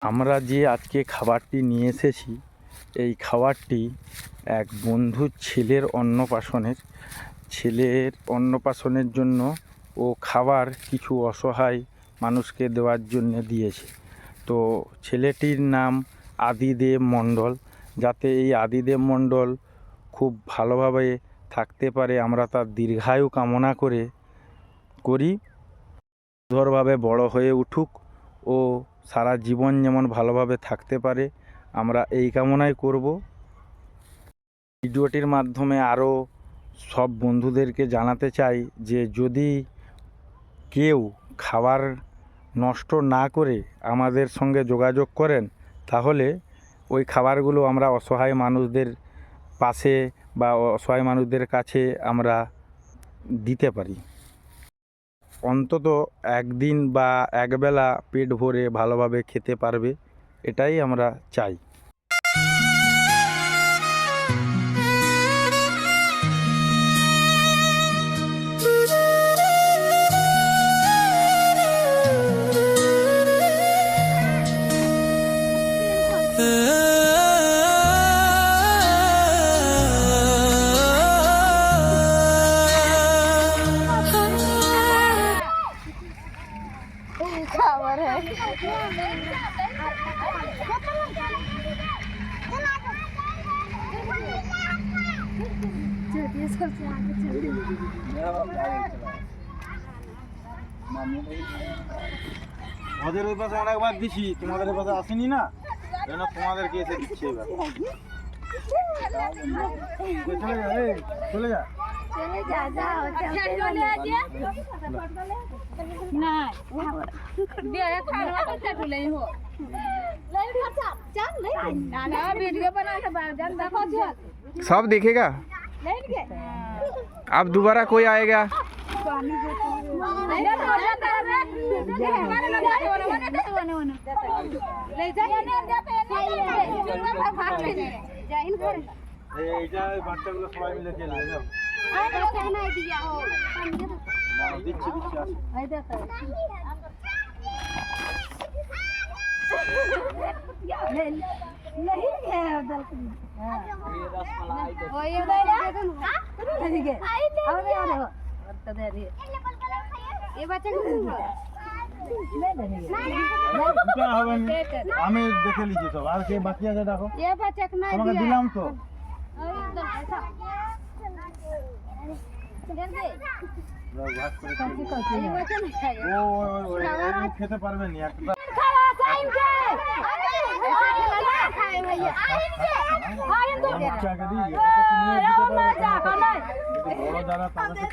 আমরা যে আজকে খাবারটি নিয়ে এসেছি, এই খাবারটি এক বন্ধুর ছেলের অন্নপ্রাশনের জন্য ও খাবার কিছু অসহায় মানুষকে দেওয়ার জন্য দিয়েছে। তো ছেলেটির নাম আদিদেব মণ্ডল। যাতে এই আদিদেব মণ্ডল খুব ভালোভাবে থাকতে পারে, আমরা তার দীর্ঘায়ু কামনা করি। সুন্দরভাবে বড় হয়ে উঠুক ও সারা জীবন যেমন ভালোভাবে থাকতে পারে, আমরা এই কামনাই করব। ভিডিওটির মাধ্যমে আরও সব বন্ধুদেরকে জানাতে চাই যে যদি কেউ খাবার নষ্ট না করে আমাদের সঙ্গে যোগাযোগ করেন, তাহলে ওই খাবারগুলো আমরা অসহায় মানুষদের পাশে বা অসহায় মানুষদের কাছে আমরা দিতে পারি। অন্তত একদিন বা একবেলা পেট ভরে ভালোভাবে খেতে পারবে, এটাই আমরা চাই। ওদের ওই পাশে অনেকবার দিছি, তোমাদের ওই পাশে আসেনি না, যেন তোমাদেরকে এসে দিচ্ছে। এবার চলে যা सब देखेगा। अब दोबारा कोई आएगा। এইটা বাচ্চাগুলো সবাই মিলে খেলবে। দিচ্ছি আমি দেখে লিখি সব। আর কে বাকি আছে দেখো, তোমাকে দিলাম তো। খেতে পারবে নি একটা বড় যারা তাদেরকে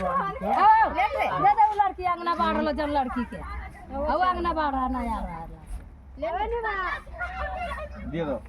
তো लड़की अंगना बाढ़ जब लड़की के अंगना बाढ़ ना यार দিয়ে দাও।